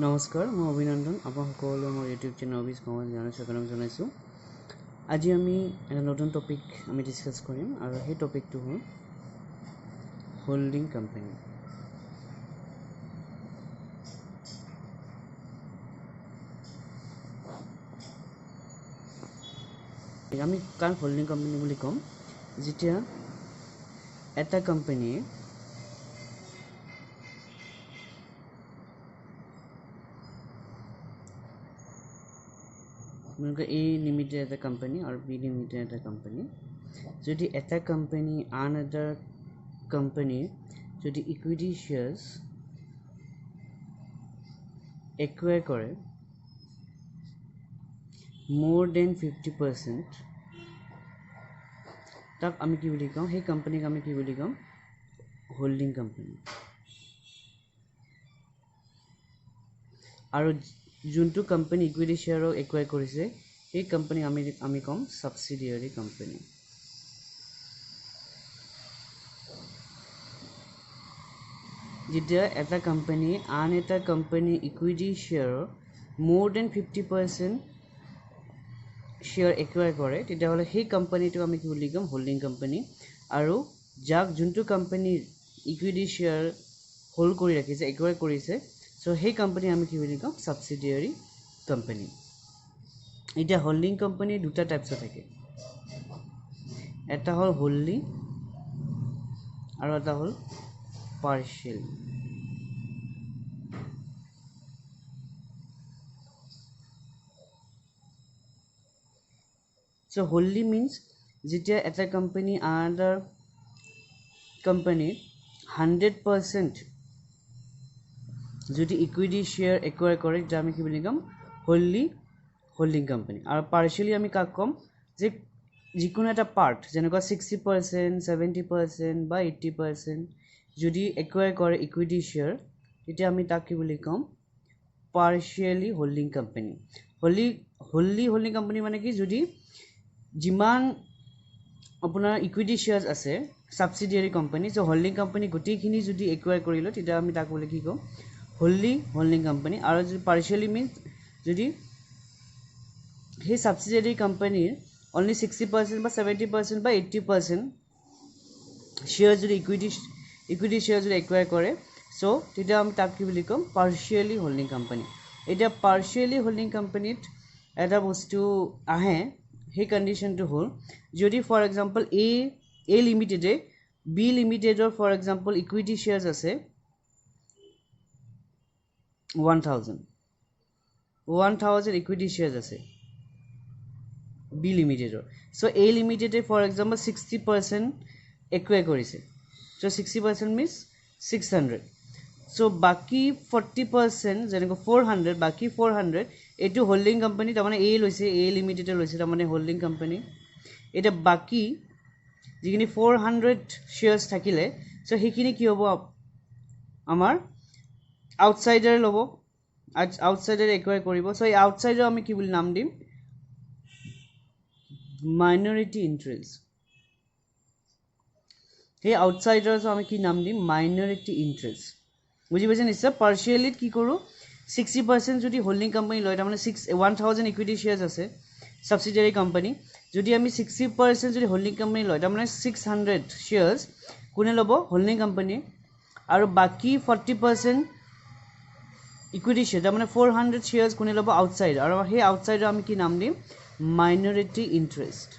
নমস্কাৰ মই অভিনন্দন আপোনাক সকলোৱে মোৰ ইউটিউব চেনেল অভিজ কমল জানো স্বাগতম জনাইছোঁ। আজি আমি এটা নতুন টপিক আমি ডিছকাছ কৰিম আৰু সেই টপিকটো হ'ল হোল্ডিং কোম্পানী। আমি কাৰণ হোল্ডিং কোম্পানী বুলি ক'ম যেতিয়া এটা কোম্পানীয়ে A লিমিটেড এটা কোম্পানী আৰু B লিমিটেড এটা কোম্পানী, যদি এটা কোম্পানী আন এটা কোম্পানীৰ যদি ইকুইটি শ্বেয়াৰ্ছ একুৱায়াৰ কৰে more than 50%, তাক আমি কি বুলি কওঁ? সেই কোম্পানীক আমি কি বুলি কম? Holding company. আৰু যোনটো কোম্পানী ইকুইটি শ্বেয়াৰক একুৱায়াৰ কৰিছে সেই কোম্পানীক আমি কম ছাবছিডিয়াৰী কোম্পানী। যেতিয়া এটা কোম্পানী আন এটা কোম্পানী ইকুইটি শ্বেয়াৰৰ more than 50% শ্বেয়াৰ একুৱায়াৰ কৰে তেতিয়াহ'লে সেই কোম্পানীটোক আমি কি বুলি ক'ম? Holding company. আৰু যাক যোনটো কোম্পানীৰ ইকুইটি শ্বেয়াৰ হোল্ড কৰি ৰাখিছে, একুৱায়াৰ কৰিছে, চ' সেই কোম্পানী আমি কি বুলি ক'ম? ছাবছিডিয়াৰী কোম্পানী। এতিয়া হোল্ডিং কোম্পানী দুটা টাইপছৰ থাকে, এটা হ'ল হোল্ডি আৰু এটা হ'ল পাৰ্চিয়েল। চ' হোল্ডি মিনছ যেতিয়া এটা কোম্পানী আন এটা কোম্পানীত 100% যদি ইকুইটি শ্বেয়াৰ একুৱায়াৰ কৰে তেতিয়া আমি কি বুলি ক'ম? Holding company. আৰু পাৰ্চিয়েলি আমি কাক ক'ম? যে যিকোনো এটা পাৰ্ট যেনেকুৱা 60%, 70% বা 80% যদি একুৱায়াৰ কৰে ইকুইটি শ্বেয়াৰ তেতিয়া আমি তাক কি বুলি ক'ম? Partially holding company. Holding company মানে কি? যদি যিমান আপোনাৰ ইকুইটি শ্বেয়াৰ্ছ আছে ছাবছিডিয়াৰী কোম্পানী, চ' হোল্ডিং কোম্পানী গোটেইখিনি যদি একুৱায়াৰ কৰিলোঁ তেতিয়া আমি তাক বুলি কি ক'ম? Holding company. আৰু যদি পাৰ্চিয়েলি মিনছ যদি সেই ছাবছিডিয়াৰী কোম্পানীৰ অনলি 60% বা 70% বা 80% শ্বেয়াৰ যদি ইকুইটি শ্বেয়াৰ যদি একুৱায়াৰ কৰে, চ' তেতিয়া আমি তাক কি বুলি ক'ম? Partially holding company. এতিয়া পাৰ্চিয়েলি হোল্ডিং কোম্পানীত এটা বস্তু আহে, সেই কণ্ডিশ্যনটো হ'ল যদি ফৰ এক্সাম্পল এ লিমিটেডে বি লিমিটেডৰ ফৰ এক্সাম্পল ইকুইটি শ্বেয়াৰ্ছ আছে 1000 ইকুইটি শ্বেয়াৰ্ছ আছে বি লিমিটেডৰ। চ' এ লিমিটেডে ফৰ এক্সাম্পল 60% একুৱায়াৰ কৰিছে, চ' 60% মিনছ 600। চ' বাকী 40% যেনেকৈ 400, বাকী 400 এইটো হোল্ডিং কোম্পানী, তাৰমানে এ লৈছে, এ লিমিটেডে লৈছে, তাৰমানে হোল্ডিং কোম্পানী। এতিয়া বাকী যিখিনি 400 শ্বেয়াৰ্ছ থাকিলে, চ' সেইখিনি কি হ'ব? আমাৰ আউটছাইডাৰ ল'ব, আউটছাইডাৰে একুৱায়াৰ কৰিব। চ' এই আউটছাইডাৰ আমি কি বুলি নাম দিম? Minority interest. সেই আউটছাইডাৰক আমি কি নাম দিম? Minority interest. বুজি পাইছে নিশ্চয়? পাৰ্চিয়েলিত কি কৰোঁ? 60% যদি হোল্ডিং কোম্পানী লয়, তাৰমানে 1000 ইকুইটি শ্বেয়াৰ্ছ আছে ছাবছিডিয়াৰী কোম্পানী, যদি আমি 60% যদি হোল্ডিং কোম্পানী লয়, তাৰমানে 600 শ্বেয়াৰ্ছ কোনে ল'ব? Holding company. আৰু বাকী 40% ইকুইটি শ্বেয়াৰ, তাৰমানে 400 শ্বেয়াৰ্ছ কোনে ল'ব? আউটছাইডাৰ। আৰু সেই আউটছাইডাৰ আমি কি নাম দিম? Minority interest.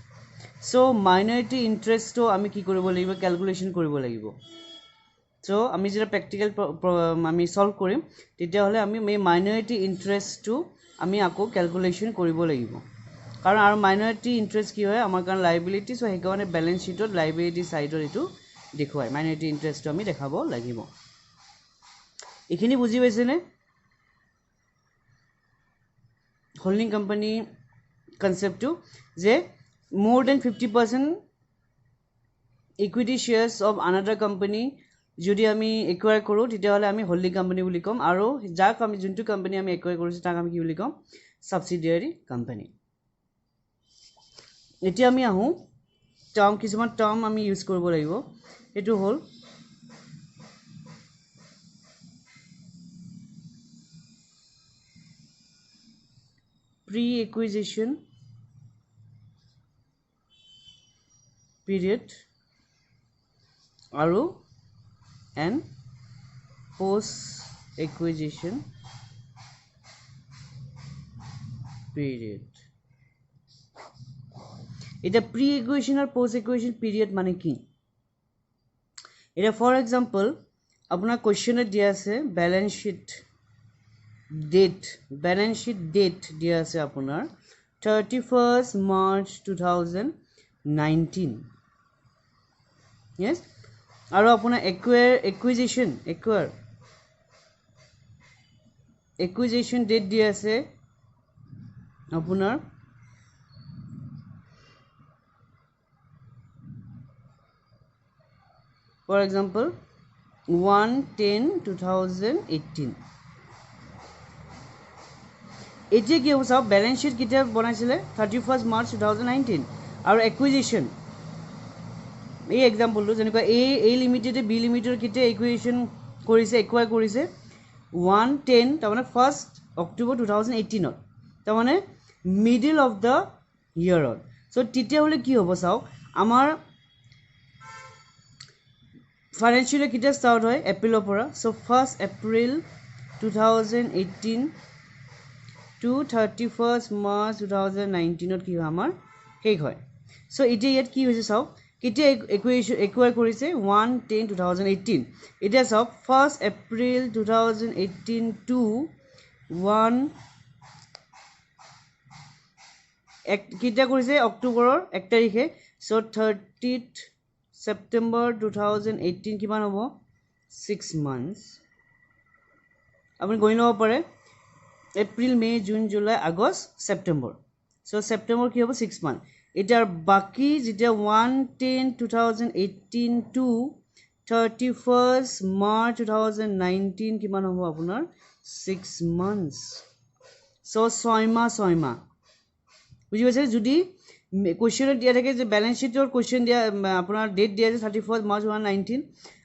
চ' মাইনৰিটি ইণ্টাৰেষ্টটো আমি কি কৰিব লাগিব? কেলকুলেশ্যন কৰিব লাগিব। চ' আমি যেতিয়া প্ৰেক্টিকেল আমি ছল্ভ কৰিম তেতিয়াহ'লে আমি এই মাইনৰিটি ইণ্টাৰেষ্টটো আমি আকৌ কেলকুলেশ্যন কৰিব লাগিব। কাৰণ আৰু মাইনৰিটি ইণ্টাৰেষ্ট কি হয়? আমাৰ কাৰণে লাইবিলিটি, চ' সেইকাৰণে বেলেঞ্চ শ্বীটত লাইবিলিটি ছাইডত এইটো দেখুৱায়, মাইনৰিটি ইণ্টাৰেষ্টটো আমি দেখাব লাগিব। এইখিনি বুজি পাইছেনে? হোল্ডিং কোম্পানী কনচেপ্টটো যে more than 50% equity shares of another company যদি আমি একুৱায়াৰ কৰোঁ তেতিয়াহ'লে আমি হোল্ডিং কোম্পানী বুলি ক'ম। আৰু যাক আমি যোনটো কোম্পানী আমি একুৱায়াৰ কৰিছোঁ তাক আমি কি বুলি ক'ম? ছাবছিডিয়াৰী কোম্পানী। এতিয়া আমি আহোঁ কিছুমান টাৰ্ম আমি ইউজ কৰিব লাগিব। এইটো হ'ল pre-acquisition period আৰু and post-acquisition period. এটা pre-acquisition আৰ post-acquisition period মানে কি? এটা for example আপোনাৰ কোৱেশ্চনত দিয়া আছে balance sheet date দিয়া আছে আপোনাৰ 31st March 2019. Yes, আৰু আপোনাৰ acquisition date দিয়া আছে আপোনাৰ for example 1/10/2018. এতিয়া কি হ'ব চাওক বেলেন্স শ্বীট কেতিয়া বনাইছিলে 31st March 2019 আৰু একুইজিশ্যন এই এক্সাম্পলটো যেনেকুৱা A লিমিটেডে B লিমিটেড কেতিয়া একুৱায়াৰ কৰিছে 1/10 তাৰমানে 1st October 2018 তাৰমানে মিডল অফ দ্য ইয়াৰত চ' তেতিয়াহ'লে কি হ'ব চাওক আমাৰ ফাইনেন্সিয়েল কেতিয়া ষ্টাৰ্ট হয় এপ্ৰিলৰ পৰা চ' 1st April 2018 to 31st March 2019 কি হয় আমাৰ শেষ হয় চ' এতিয়া ইয়াত কি হৈছে চাওক কেতিয়া একুৱায়াৰ কৰিছে 1/10/2018 এতিয়া চাওক 1st April 2018 to 1 কেতিয়া কৰিছে অক্টোবৰৰ 1 তাৰিখে চ' 30th September 2018 কিমান হ'ব 6 months আপুনি গৈ ল'ব পাৰে April May June July August September চ' ছেপ্টেম্বৰ কি হ'ব 6 months এতিয়াৰ বাকী যেতিয়া 1/10/2018 to 31st March 2019 কিমান হ'ব আপোনাৰ 6 months চ' 6 মাহ বুজি পাইছে যদি কুৱেশ্যনত দিয়া থাকে যে বেলেন্স শ্বীটৰ কুৱেশ্যন দিয়া আপোনাৰ ডেট দিয়া আছে 31st March 2019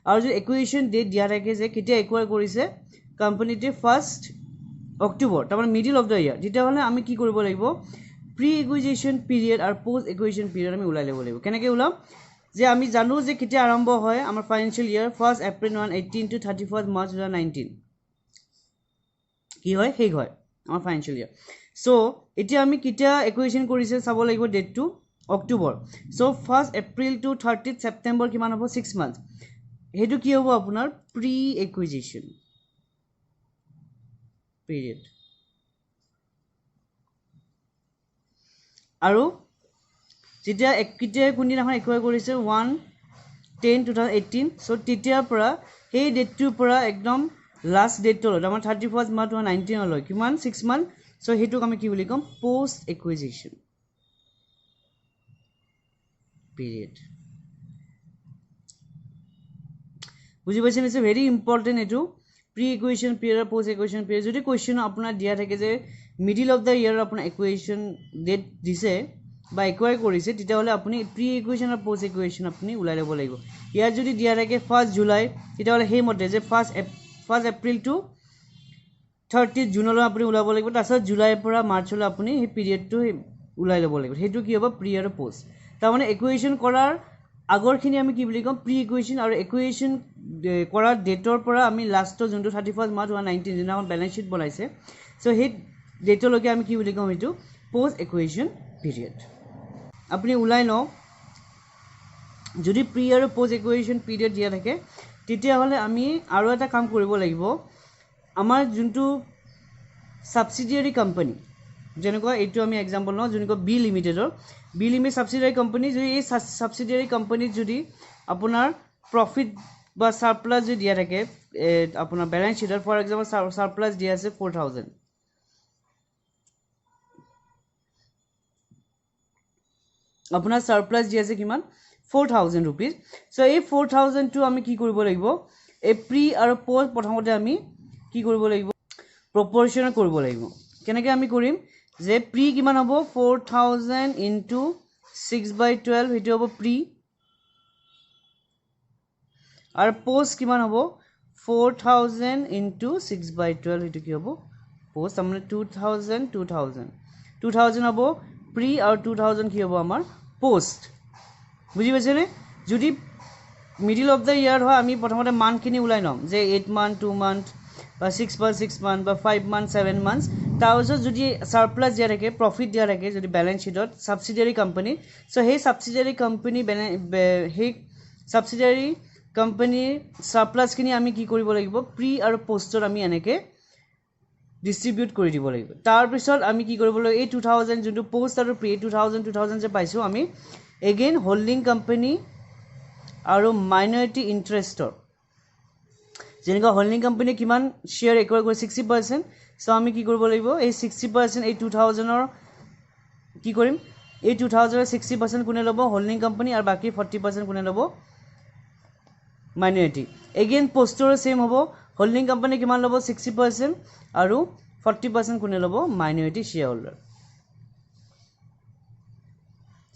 আৰু যদি একুইজিশ্যন ডেট দিয়া থাকে যে কেতিয়া একুৱায়াৰ কৰিছে কোম্পানীটোৱে 1st October তাৰমানে মিডল অফ দ্য ইয়াৰ তেতিয়াহ'লে আমি কি কৰিব লাগিব প্ৰি একুইজিশ্যন পিৰিয়ড আৰু পোষ্ট একুইজিশ্যন পিৰিয়ড আমি ওলাই ল'ব লাগিব কেনেকৈ ওলাম যে আমি জানো যে কেতিয়া আৰম্ভ হয় আমাৰ financial year 1st April 2018 to 31st March 2019 কি হয় শেষ হয় আমাৰ ফাইনেন্সিয়েল ইয়াৰ চ' এতিয়া আমি কেতিয়া একুইজিশ্যন কৰিছে চাব লাগিব ডেটটো অক্টোবৰ চ' 1st April to 30th September কিমান হ'ব 6 months সেইটো কি হ'ব আপোনাৰ প্ৰি একুইজিশ্যন পিৰিয়ড আৰু যেতিয়া কোনদিনাখন একুৱায়াৰ কৰিছে 1/10/2018 চ' তেতিয়াৰ পৰা সেই ডেটটোৰ পৰা একদম লাষ্ট ডেটলৈ তাৰমানে 31st March 2019 কিমান 6 months চ' সেইটোক আমি কি বুলি ক'ম পোষ্ট একুইজিশ্যন পিৰিয়ড বুজি পাইছে নিশ্চয় ভেৰি ইম্পৰ্টেণ্ট এইটো প্ৰি একুইজিশ্যন পিৰিয়ড আৰু পোষ্ট একুইজিশ্যন পিৰিয়ড যদি কুৱেশ্যন আপোনাৰ দিয়া থাকে যে মিডিল অফ দ্য ইয়াৰ আপোনাৰ একুইজিশ্যন ডেট দিছে বা একুৱায়াৰ কৰিছে তেতিয়াহ'লে আপুনি প্ৰি একুইজিশ্যন আৰু পোষ্ট একুইজিশ্যন আপুনি ওলাই ল'ব লাগিব ইয়াত যদি দিয়া থাকে 1st July তেতিয়াহ'লে সেইমতে যে 1st April to 30th June আপুনি ওলাব লাগিব তাৰপিছত জুলাইৰ পৰা মাৰ্চলৈ আপুনি সেই পিৰিয়ডটো ওলাই ল'ব লাগিব সেইটো কি হ'ব প্ৰি আৰু পোষ্ট তাৰমানে একুইজিশ্যন কৰাৰ আগৰখিনি আমি কি বুলি ক'ম প্ৰি একুইজিশ্যন আৰু একুইজিশ্যন কৰাৰ ডেটৰ পৰা আমি লাষ্টৰ যোনটো 31st March 2019 যিদিনাখন বেলেন্স শ্বীট বনাইছে চ' সেই ডেটলৈকে আমি কি বুলি ক'ম সেইটো পোষ্ট একুইজিশ্যন পিৰিয়ড আপুনি ওলাই লওক যদি প্ৰি আৰু পোষ্ট একুইজিশ্যন পিৰিয়ড দিয়া থাকে তেতিয়াহ'লে আমি আৰু এটা কাম কৰিব লাগিব আমাৰ যোনটো ছাবচিডিয়াৰী কোম্পানী যেনেকুৱা এইটো আমি এক্সাম্পল লওঁ যেনেকুৱা বি লিমিটেড ছাবচিডিয়াৰী কোম্পানী যদি এই ছাবচিডিয়াৰী কোম্পানীত যদি আপোনাৰ প্ৰফিট বা ছাৰপ্লাছ যদি দিয়া থাকে আপোনাৰ বেলেন্স শ্বীটত ফৰ এক্সাম্পল ছাৰপ্লাছ দিয়া আছে 4,000 আপোনাৰ ছাৰপ্লাছ দিয়া আছে কিমান 4,000 rupees চ' এই 4,000টো আমি কি কৰিব লাগিব এই প্ৰি আৰু পোষ্ট প্ৰথমতে আমি কি কৰিব লাগিব প্ৰপৰ্চনেল কৰিব লাগিব কেনেকৈ আমি কৰিম যে প্ৰি কিমান হ'ব 4,000 into 6/12 সেইটো হ'ব প্ৰি আৰু পোষ্ট কিমান হ'ব 4,000 into 6/12 সেইটো কি হ'ব পোষ্ট তাৰমানে 2,000 2000 হ'ব প্ৰি আৰু 2000 কি হ'ব আমাৰ পোষ্ট বুজি পাইছেনে যদি মিডল অফ দ্য ইয়াৰ হয় আমি প্ৰথমতে মান্থখিনি ওলাই ল'ম যে 8 মান্থ 2 মান্থ বা 6 মান্থ 6 মান্থ বা 5 মান্থ 7 মান্থ তাৰপিছত যদি সাৰপ্লাস দিয়া থাকে প্ৰফিট দিয়া থাকে যদি বেলেন্স শ্বীটত সাবসিডিয়াৰী কোম্পানী সো সেই সাবসিডিয়াৰী কোম্পানী সেই সাবসিডিয়াৰী কোম্পানীৰ সাৰপ্লাসখিনি আমি কি কৰিব লাগিব প্ৰি আৰু পোষ্টৰ আমি এনেকে ডিস্ট্ৰিবিউট কৰি দিব লাগিব তাৰপিছত আমি কি কৰিব লাগিব এই 2000 যোনটো পোষ্ট আৰু প্ৰি 2000 যে পাইছো আমি এগেইন হোল্ডিং কোম্পানী আৰু মাইনৰিটি ইন্টাৰেষ্টৰ যেনেকৈ হোল্ডিং কোম্পানী কিমান শ্বেয়াৰ একোৱাৰ কৰি 60% সো আমি কি কৰিব লাগিব এই 60% এই 2000 ৰ কি কৰিম এই 2000 ৰ 60% কোনে ল'ব হোল্ডিং কোম্পানী আৰু বাকি 40% কোনে ল'ব মাইনৰিটি এগেইন পোষ্টৰ সেম হ'ব হোল্ডিং কোম্পানী কিমান ল'ব 60% আৰু 40% কোনে ল'ব মাইনৰিটি শ্বেয়াৰ হোল্ডাৰ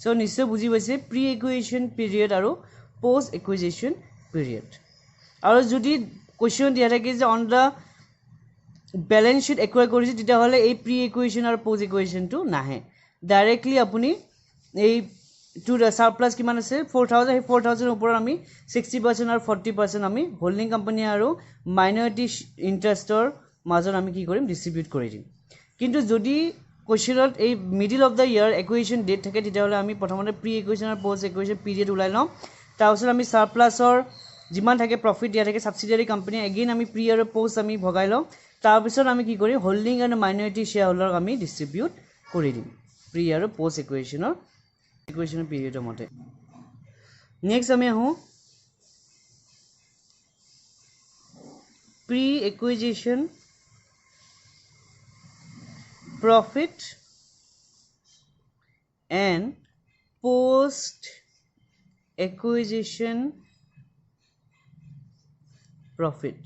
সো নিশ্চয় বুজি পাইছে প্ৰি একুইজিশন পিৰিয়ড আৰু পোষ্ট একুইজিশন পিৰিয়ড আৰু যদি কোৱেশ্চন দিয়া থাকে যে অন দা বেলেন্স শ্বীট একুয়াৰ কৰিছে তেতিয়া হলে এই প্ৰি একুইজিশন আৰু পোষ্ট একুইজিশনটো নাহে ডাইৰেক্টলি আপুনি এই টু সাৰপ্লাস কিমান আছে 4000 সেই 4000 ৰ ওপৰত আমি 60% আৰু 40% আমি হোল্ডিং কোম্পানী আৰু মাইনৰিটি ইন্টাৰেষ্টৰ মাজত আমি কি কৰিম ডিস্ট্ৰিবিউট কৰি দিম কিন্তু যদি কোৱেশ্চনত এই middle of the year acquisition date থাকে তেতিয়া হলে আমি প্ৰথমতে প্ৰি একুইজিশন আৰু পোষ্ট একুইজিশন পিৰিয়ড ওলাই লম তাৰপিছত আমি সাৰপ্লাসৰ যিমান থাকে প্ৰফিট দিয়া থাকে সাবসিডিয়াৰী কোম্পানী এগেইন আমি প্ৰি আৰু পোষ্ট আমি ভগাই লম তাৰপিছত আমি কি কৰিম হোল্ডিং আৰু মাইনৰিটি শ্বেয়াৰ হোল্ডাৰক আমি ডিস্ট্ৰিবিউট কৰি দিম প্ৰি আৰু পোষ্ট একুইজিশনৰ পিৰিয়ডৰ মতে নেক্সট আমি আহো pre acquisition profit and post acquisition profit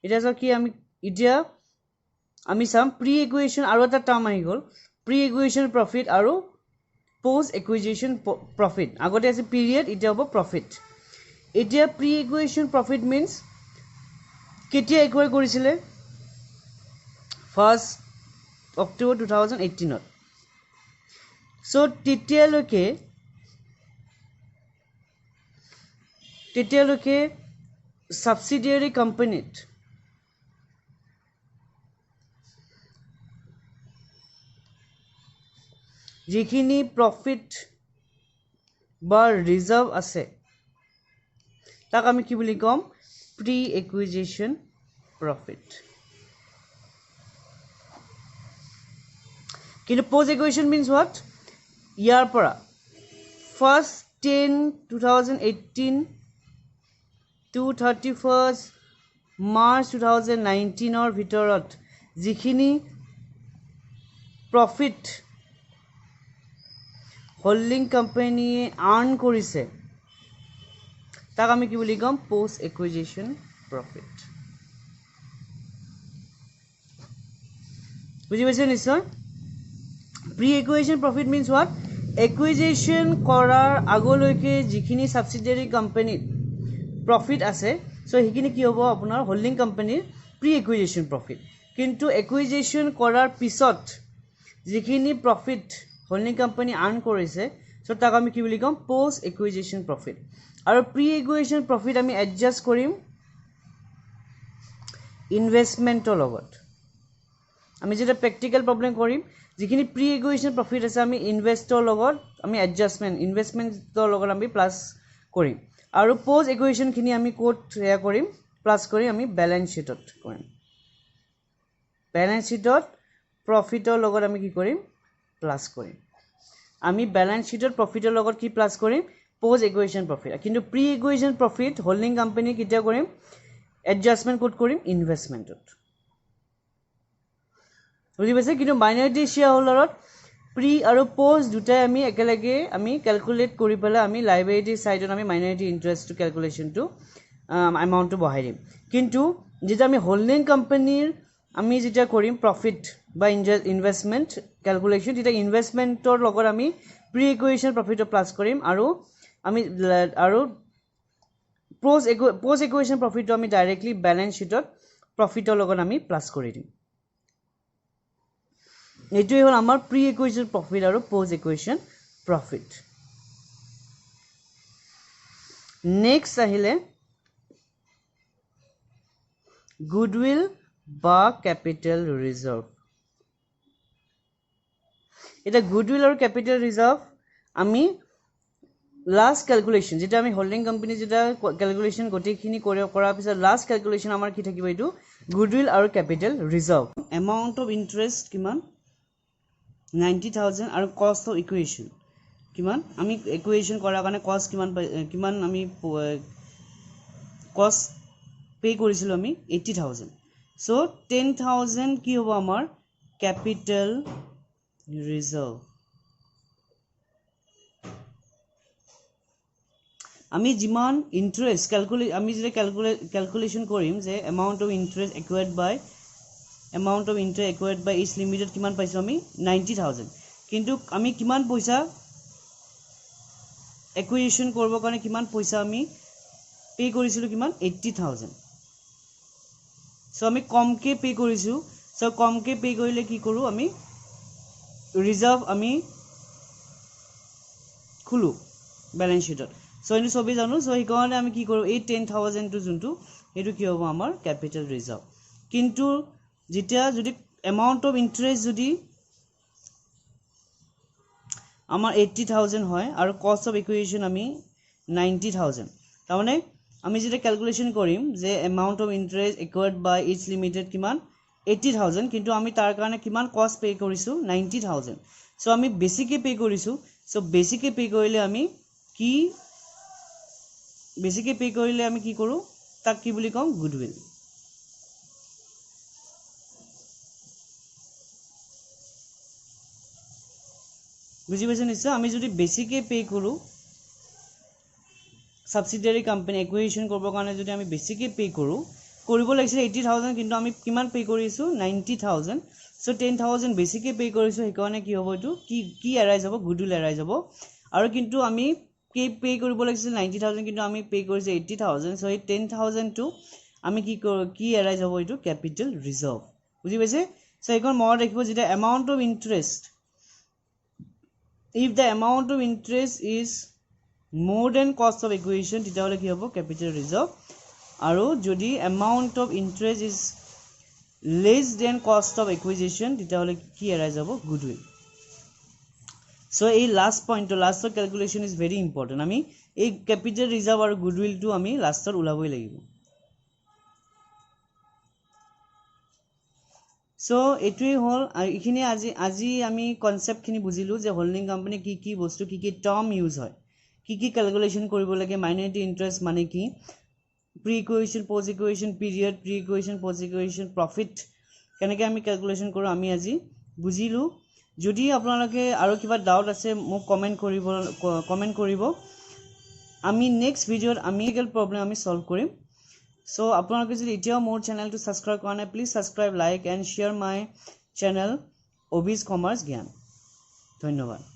এটা সব কি আমি ইডিয়া আমি সাম প্ৰি একুইজিশন আৰু এটা টাৰ্ম আহি গল প্ৰি একুইজিশন প্ৰফিট আৰু পোষ্ট একুইজিশন প্ৰফিট আগতে আছে পিৰিয়ড এটা হ'ব প্ৰফিট এতিয়া প্ৰি একুইজিশন প্ৰফিট মিন্স কেতিয়া একুয়াৰ কৰিছিলে 1 অক্টোবৰ 2018 ত সো তেতিয়ালৈকে সাবসিডিয়াৰী কোম্পানীত যিখিনি প্ৰফিট বা ৰিজাৰ্ভ আছে তাক আমি কি বুলি কম প্ৰি একুইজিশন profit কিন্তু post acquisition means what ইয়াৰ পৰা 1/10/2018 to 31st March 2019 ৰ ভিতৰত যিখিনি প্ৰফিট হোল্ডিং কোম্পানীয়ে আৰ্ন কৰিছে তাক আমি কি বুলি কম পোষ্ট একুইজিশন প্ৰফিট বুঝি পাইছে নিশ্চয় pre acquisition profit means what acquisition কৰাৰ আগলৈকে যিখিনি সাবসিডিয়াৰী কোম্পানীত প্ৰফিট আছে সো সেইখিনি কি হ'ব আপোনাৰ হোল্ডিং কোম্পানীৰ প্ৰি একুইজিশন প্ৰফিট কিন্তু একুইজিশন কৰাৰ পিছত যিখিনি প্ৰফিট হোল্ডিং কোম্পানী আৰ্ন কৰিছে সো তাক আমি কি বুলি কম পোষ্ট একুইজিশন প্ৰফিট আৰু প্ৰি একুইজিশন প্ৰফিট আমি এডজাস্ট কৰিম ইনভেষ্টমেন্টৰ লগত আমি যেটা প্ৰ্যাকটিক্যাল প্ৰবলেম কৰিম যিখিনি প্ৰি একুইজিশন প্ৰফিট আছে আমি ইনভেষ্টৰ লগত আমি ইনভেষ্টমেন্টৰ লগত আমি প্লাস কৰিম আৰু পোষ্ট একুইজিশন খিনি আমি কোট ৰেয়া কৰিম প্লাস কৰি আমি বেলেন্স শ্বীটত কৰিম বেলেন্স শ্বীটত প্ৰফিটৰ লগত আমি কি কৰিম প্লাস কৰিম আমি বেলেন্স শ্বীটত প্ৰফিটৰ লগত কি প্লাস কৰিম পোষ্ট একুইজিশন প্ৰফিট কিন্তু pre acquisition profit holding company কিটা কৰিম এডজাস্টমেন্ট কোড কৰিম ইনভেষ্টমেন্টত বুজি পাইছে কিন্তু মাইনৰিটি শ্বেয়াৰ হোল্ডাৰত প্ৰি আৰু পোষ্ট দুটাই আমি একেলগে আমি ক্যালকুলেট কৰি পেলাই আমি লাইবিলিটি সাইডত আমি মাইনৰিটি ইন্টাৰেস্ট ক্যালকুলেশনটো এমাউন্টটো বহাই দিম কিন্তু যেটা আমি হোল্ডিং কোম্পানীৰ আমি যেটা কৰিম প্ৰফিট বা ইনভেষ্টমেন্ট ক্যালকুলেশন যেটা ইনভেষ্টমেন্টৰ লগত আমি প্ৰি একুইজিশন প্ৰফিট প্লাস কৰিম আৰু আমি আৰু পোষ্ট একুইজিশন প্ৰফিটটো আমি ডাইৰেক্টলি বেলেন্স শ্বীটত প্ৰফিটৰ লগত আমি প্লাস কৰি দিম এইটোই হল আমাৰ প্ৰি ইকুৱেশ্যন প্ৰফিট আৰু পোষ্ট ইকুৱেশ্যন প্ৰফিট নেক্সট আহিলে গুডউইল বা ক্যাপিটাল ৰিজাৰ্ভ এটা গুডউইল আৰু ক্যাপিটাল ৰিজাৰ্ভ আমি লাস্ট ক্যালকুলেশন যেটা আমি হোল্ডিং কোম্পানি যেটা ক্যালকুলেশন গটিখিনি কৰাৰ পিছত লাস্ট ক্যালকুলেশন আমাৰ কি থাকিব এইটো গুডউইল আৰু capital reserve amount of interest কিমান 90000 আৰু কষ্ট অফ ইকুৱেশ্যন কিমান আমি ইকুৱেশ্যন কৰাৰ কাৰণে কষ্ট কিমান আমি কষ্ট পে কৰিছিল আমি 80000 সো 10000 কি হ'ব আমাৰ ক্যাপিটাল ৰিজাৰ্ভ আমি যিমান ইন্টাৰেষ্ট আমি যে ক্যালকুলেশন কৰিম যে amount of interest acquired by each limited কিমান পাইছো আমি 90000 কিন্তু আমি কিমান পইচা একুয়েশ্যন কৰিব কাৰণে কিমান পইচা আমি পে কৰিছিলো কিমান 80000 সো আমি কমকে পে কৰিছো সো কমকে পে কৰিলে কি কৰো আমি ৰিজাৰ্ভ আমি খুলো ব্যালেন্স शीटত সো এনে সবই জানো সো এই কাৰণে আমি কি কৰো এই 10000 টু যোনটো এটো কি হ'ব আমাৰ ক্যাপিটাল ৰিজাৰ্ভ কিন্তু যেতিয়া যদি এমাউন্ট অফ ইন্টাৰেষ্ট যদি আমাৰ 80000 হয় আৰু কষ্ট অফ ইকুৱেশ্যন আমি 90000 তাৰ মানে আমি যেটা ক্যালকুলেশন কৰিম যে amount of interest acquired by each limited কিমান 80000 কিন্তু আমি তাৰ কাৰণে কিমান কষ্ট পে কৰিছো 90000 সো আমি বেছিকে পে কৰিছো সো বেছিকে পে কৰিলে আমি কি কৰো তাক কি বুলি কম গুডউইল বুজি পাইছে নিশ্চয় আমি যদি বেছিকে পে কৰো সাবসিডিয়াৰি কোম্পানি একুৱেশ্যন কৰিবৰ কাৰণে যদি আমি বেছিকে পে কৰিব লাগিছিল 80000 কিন্তু আমি কিমান পে কৰিছো 90000 সো 10000 বেছিকে পে কৰিছো হেকাৰণে কি হ'ব এটো কি এৰাইজ হ'ব গুডউইল এৰাইজ হ'ব আৰু কিন্তু আমি পে কৰিব লাগিছিল 90000 কিন্তু আমি পে কৰিছো 80000 সো এই 10000 টু আমি কি এৰাইজ হ'ব এটো ক্যাপিটাল ৰিজাৰ্ভ বুজি পাইছে সো এখন মনত ৰাখিব যেটা amount of interest if the amount of interest is more than cost of acquisition তেতিয়া কি হ'ব capital reserve আৰু যদি amount of interest is less than cost of acquisition তেতিয়া কি arise হ'ব goodwill so এই last point last calculation is very important আমি এই capital reserve আৰু goodwill টো আমি lastত উলাবই লাগিব সো এটোই হল এখিনি আজি আমি কনসেপ্ট খিনি বুজিলো যে হোল্ডিং কোম্পানি কি বস্তু কি টার্ম ইউজ হয় কি ক্যালকুলেশন কৰিব লাগে মাইনৰিটি ইন্টাৰেস্ট মানে কি pre equation post equation period pre equation post equation profit কেনেকৈ আমি ক্যালকুলেশন কৰো আমি আজি বুজিলো যদি আপোনালোকে আৰু কিবা ডাউট আছে মোক কমেন্ট কৰিব আমি নেক্সট ভিডিওত আমি একেল প্ৰবলেম আমি সলভ কৰিম So, আপোনালোকে যদি এতিয়াও মোৰ চেনেলটো সাবস্ক্ৰাইব কৰা নাই please subscribe like and share my channel অবিজ কমাৰ্চ জ্ঞান ধন্যবাদ